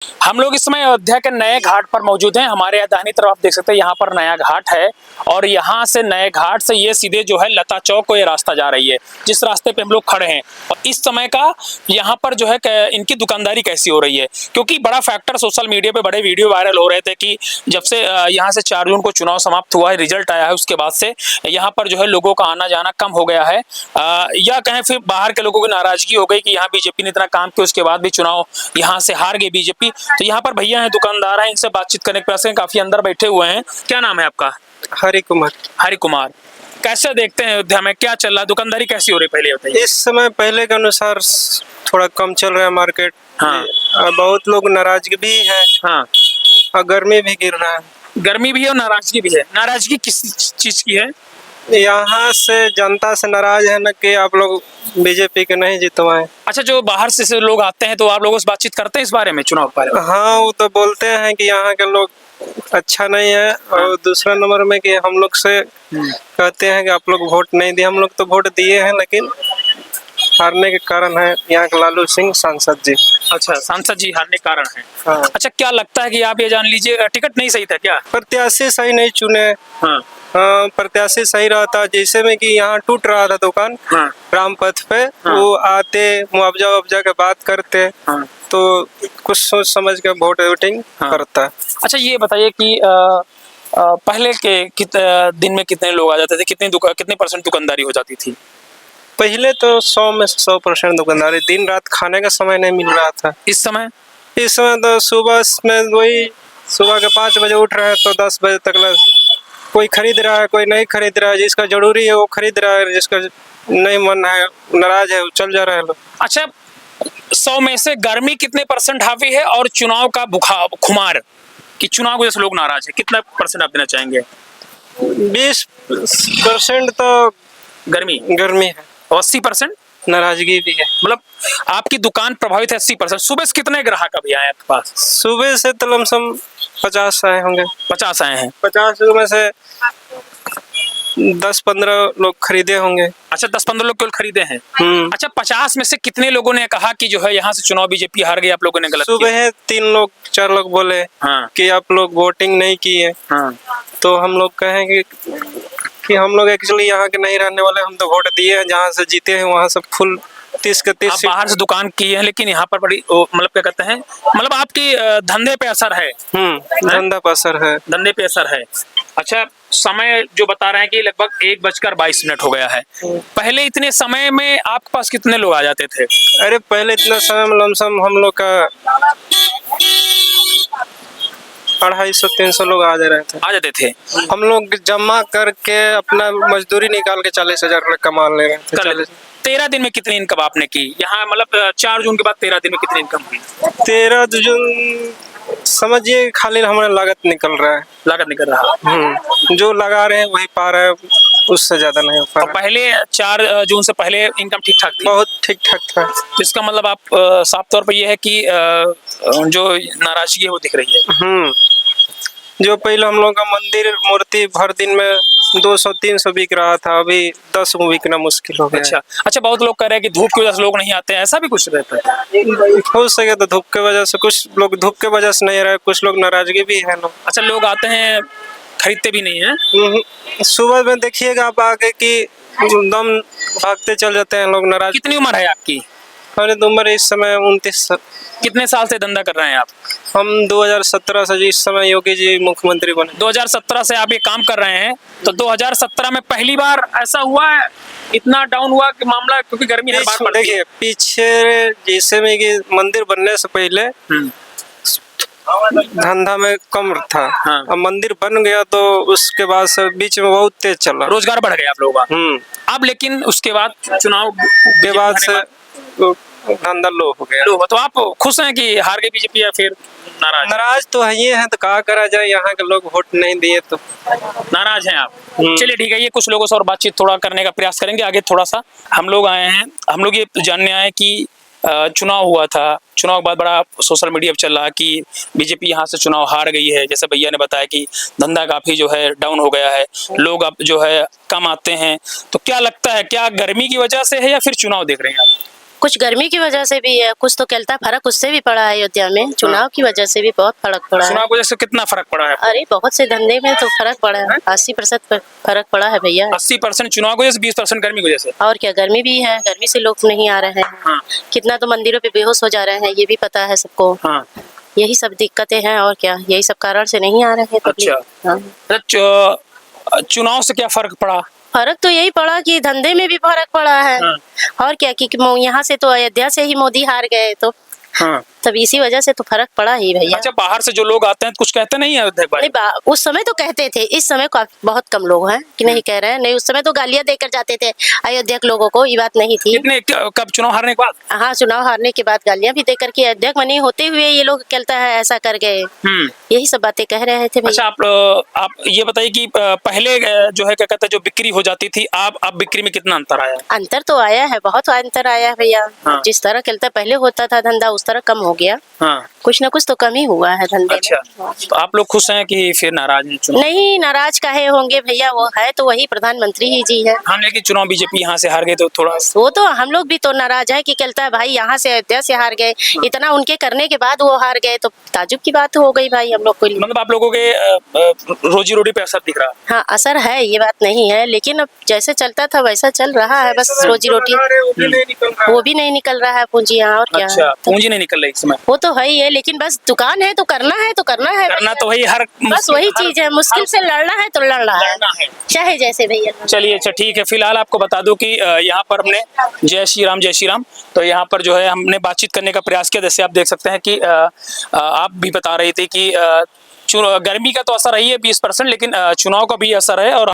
हम लोग इस समय अयोध्या के नए घाट पर मौजूद हैं। हमारे यहाँ दाहिनी तरफ आप देख सकते हैं, यहाँ पर नया घाट है और यहाँ से नए घाट से ये सीधे जो है लता चौक को ये रास्ता जा रही है, जिस रास्ते पे हम लोग खड़े हैं। और इस समय का यहाँ पर जो है इनकी दुकानदारी कैसी हो रही है, क्योंकि बड़ा फैक्टर सोशल मीडिया पे बड़े वीडियो वायरल हो रहे थे कि जब से यहाँ से 4 जून को चुनाव समाप्त हुआ है, रिजल्ट आया है, उसके बाद से यहाँ पर जो है लोगों का आना जाना कम हो गया है, या कहें फिर बाहर के लोगों की नाराजगी हो गई कि यहाँ बीजेपी ने इतना काम किया, उसके बाद भी चुनाव यहाँ से हार गई बीजेपी। तो यहाँ पर भैया हैं, दुकानदार हैं, इनसे बातचीत करने के प्रयास करें। काफी अंदर बैठे हुए हैं। क्या नाम है आपका? हरि कुमार। हरि कुमार। कैसे देखते हैं अयोध्या में क्या चल रहा है, दुकानदारी कैसी हो रही है, पहले बताइए। इस समय पहले के अनुसार थोड़ा कम चल रहा है मार्केट। हाँ। बहुत लोग नाराजगी भी है। हाँ। और गर्मी भी गिर रहा है। गर्मी भी है और नाराजगी भी है। नाराजगी किस चीज की है? यहाँ से जनता से नाराज है ना कि आप लोग बीजेपी के नहीं जितवाए। अच्छा, जो बाहर से लोग आते हैं तो आप लोगों से बातचीत करते हैं इस बारे में, चुनाव के बारे में? हाँ, वो तो बोलते हैं कि यहाँ के लोग अच्छा नहीं है। और दूसरा नंबर में कि हम लोग से कहते हैं कि आप लोग वोट नहीं दिए। हम लोग तो वोट दिए हैं, लेकिन हारने के कारण है यहाँ के लालू सिंह सांसद जी। अच्छा, सांसद जी हारने के कारण है। हाँ। अच्छा, क्या लगता है कि आप ये जान लीजिए टिकट नहीं सही था क्या? प्रत्याशी सही नहीं चुने। हाँ। प्रत्याशी सही रहता, जैसे में कि यहाँ टूट रहा था दुकान। हाँ। रामपथ पे। हाँ। वो आते मुआवजा के बात करते। हाँ। तो कुछ सोच समझ के वोटिंग हाँ। करता। अच्छा, ये बताइए कि पहले के दिन में कितने लोग आ जाते थे, कितने परसेंट दुकानदारी हो जाती थी? पहले तो 100 में 100% दुकानदारी। दिन रात खाने का समय नहीं मिल रहा था। इस समय तो सुबह में वही सुबह के 5 बजे उठ रहे हैं तो 10 बजे तक कोई खरीद रहा है, कोई नहीं खरीद रहा है। जिसका जरूरी है वो खरीद रहा है, जिसका नहीं मन है, नाराज है, वो चल जा रहा है लोग। अच्छा, 100 में से गर्मी कितने परसेंट हावी है और चुनाव का खुमार कि चुनाव की वजह से लोग नाराज है, कितना परसेंट आप देना चाहेंगे? 20% तो गर्मी है। 80% नाराजगी भी है। मतलब आपकी दुकान प्रभावित है 80%। सुबह से कितने ग्राहक अभी आए आपके पास? सुबह से तो लमसम 50 आए होंगे। 50 आए हैं। 50 में से 10-15 लोग खरीदे होंगे। अच्छा, 10-15 लोग केवल खरीदे हैं। अच्छा, 50 में से कितने लोगों ने कहा कि जो है यहाँ से चुनाव बीजेपी हार गई, आप लोगों ने गलत किया? सुबह 3-4 लोग बोले। हाँ। कि आप लोग वोटिंग नहीं किए। हाँ। तो हम लोग कहेंगे कि हम लोग एक्चुअली यहाँ के नहीं रहने वाले, हम तो वोट दिए हैं, जहाँ से जीते हैं वहाँ से फुल 30 के 30 बाहर से दुकान की है, लेकिन यहाँ पर बड़ी मतलब क्या कहते हैं, मतलब आपकी धंधे पे असर है। धंधा पे असर है। धंधे पे असर है। अच्छा, समय जो बता रहे हैं कि लगभग 1:22 हो गया है। पहले इतने समय में आपके पास कितने लोग आ जाते थे? अरे पहले इतना समय में लमसम हम लोग का 250-300 लोग आ जाते थे। हम लोग जमा करके अपना मजदूरी निकाल के 40,000 कमा ले रहे थे। 13 दिन में कितनी इनकम आपने की यहाँ, मतलब 4 जून के बाद 13 दिन में कितनी इनकम हुई? 13 जून समझिए खाली हमारा लागत निकल रहा है। लागत निकल रहा। जो लगा रहे हैं वही पा रहे हैं, उससे ज्यादा नहीं हो पा रहा। पहले 4 जून से पहले इनकम ठीक ठाक थी? बहुत ठीक ठाक था। तो इसका मतलब आप साफ तौर पर यह है कि जो नाराजगी है वो दिख रही है। जो पहले हम लोग का मंदिर मूर्ति भर दिन में 200-300 बिक रहा था, अभी 10 बिकना मुश्किल हो गया। अच्छा, बहुत लोग कह रहे हैं कि धूप की वजह से लोग नहीं आते हैं, ऐसा भी कुछ रहता है? हो सके तो धूप के वजह से, कुछ लोग धूप के वजह से नहीं रहे, कुछ लोग नाराजगी भी है लोग। अच्छा, लोग आते हैं खरीदते भी नहीं है? सुबह में देखिएगा आप आगे कि दम भागते चल जाते हैं लोग, नाराज। कितनी उम्र है आपकी? हमारी उम्र इस समय 29। कितने साल से धंधा कर रहे हैं आप? हम 2017 से, जिस समय योगी जी मुख्यमंत्री बने। 2017 से आप ये काम कर रहे हैं, तो 2017 में पहली बार ऐसा हुआ है, इतना डाउन हुआ कि मामला, क्योंकि गर्मी हर बार पड़ती है। देखिए पीछे जैसे में कि मंदिर बनने से पहले धंधा में कम था। हाँ। अब मंदिर बन गया तो उसके बाद से बीच में बहुत तेज चला, रोजगार बढ़ गया आप लोगों का। अब लेकिन उसके बाद चुनाव के बाद से धंधा लो हो गया। तो आप खुश हैं कि हार गई बीजेपी या फिर नाराज तो है ये है, तो कहा करा जाए, यहाँ के लोग वोट नहीं दिए तो नाराज हैं आप। चलिए ठीक है, ये कुछ लोगों से और बातचीत थोड़ा करने का प्रयास करेंगे आगे। थोड़ा सा हम लोग आए हैं, हम लोग ये जानने आए कि चुनाव हुआ था, चुनाव के बाद बड़ा सोशल मीडिया पर चल रहा कि बीजेपी यहाँ से चुनाव हार गई है। जैसे भैया ने बताया कि धंधा काफी जो है डाउन हो गया है, लोग अब जो है कम आते हैं। तो क्या लगता है, क्या गर्मी की वजह से है या फिर चुनाव देख रहे हैं आप? कुछ गर्मी की वजह से भी है, कुछ तो कहता फर्क उससे भी पड़ा है अयोध्या में, चुनाव की वजह से भी बहुत फर्क पड़ा है। चुनाव की वजह से कितना फर्क पड़ा है? अरे बहुत से धंधे में तो फर्क पड़ा है, 80% फर्क पड़ा है भैया। 80% चुनाव की वजह से, 20% गर्मी की वजह से। और क्या, गर्मी भी है, गर्मी से लोग नहीं आ रहे हैं। हाँ। कितना तो मंदिरों पे बेहोश हो जा रहे हैं, ये भी पता है सबको। हाँ। यही सब दिक्कतें हैं और क्या, यही सब कारण से नहीं आ रहे हैं पब्लिक। अच्छा। हाँ। चुनाव से क्या फर्क पड़ा? फर्क तो यही पड़ा कि धंधे में भी फर्क पड़ा है। हाँ। और क्या कि यहाँ से तो अयोध्या से ही मोदी हार गए, तो हाँ। तब इसी वजह से तो फर्क पड़ा ही भैया। अच्छा, बाहर से जो लोग आते हैं कुछ कहते नहीं है अयोध्या के बारे में? नहीं, उस समय तो कहते थे, इस समय बहुत कम लोग हैं कि नहीं कह रहे हैं। नहीं, उस समय तो गालियां देकर जाते थे अयोध्या के लोगों को, ये बात नहीं थी। कितने कब चुनाव हारने के बाद? हाँ, चुनाव हारने के बाद गालियां भी देकर के अयोध्या बनी होते हुए ये लोग कहता है ऐसा कर गए, यही सब बातें कह रहे थे भैया। अच्छा, आप ये बताइए कि पहले जो है क्या कहते हैं जो बिक्री हो जाती थी, अब बिक्री में कितना अंतर आया? अंतर तो आया है, बहुत अंतर आया है भैया। हाँ। जिस तरह कहता पहले होता था धंधा, उस तरह कम हो गया। हाँ। कुछ ना कुछ तो कम ही हुआ है धंधे अच्छा, में। तो आप लोग खुश हैं कि फिर नाराज हैं चुनाव? नहीं, नाराज काहे होंगे भैया, वो है तो वही प्रधानमंत्री ही जी है। हम लेकिन चुनाव बीजेपी यहाँ से हार गए तो थोड़ा वो तो हम लोग भी तो नाराज है कि कहता है भाई यहाँ से अयोध्या से हार गए, इतना उनके करने के बाद वो हार गए, तो ताजुब की बात हो गई भाई हम लोग को। मतलब आप लोगों के रोजी रोटी पे असर दिख रहा है? हाँ, असर है, ये बात नहीं है, लेकिन अब जैसे चलता था वैसा चल रहा है, बस रोजी रोटी वो भी नहीं निकल रहा है, पूंजी यहाँ और क्या। अच्छा, पूंजी नहीं निकल रही इस समय? वो तो है ही है, लेकिन बस दुकान है तो करना है, तो करना है, करना तो वही हर बस वही चीज है, मुश्किल से लड़ना है तो लड़ना है, चाहे जैसे भैया। चलिए, अच्छा ठीक है। फिलहाल आपको बता दूं कि यहाँ पर हमने जय श्री राम, तो यहाँ पर जो है हमने बातचीत करने का प्रयास किया। जैसे आप देख सकते हैं कि आप भी बता रही थी कि गर्मी का तो असर है 20%, लेकिन चुनाव का भी असर है। और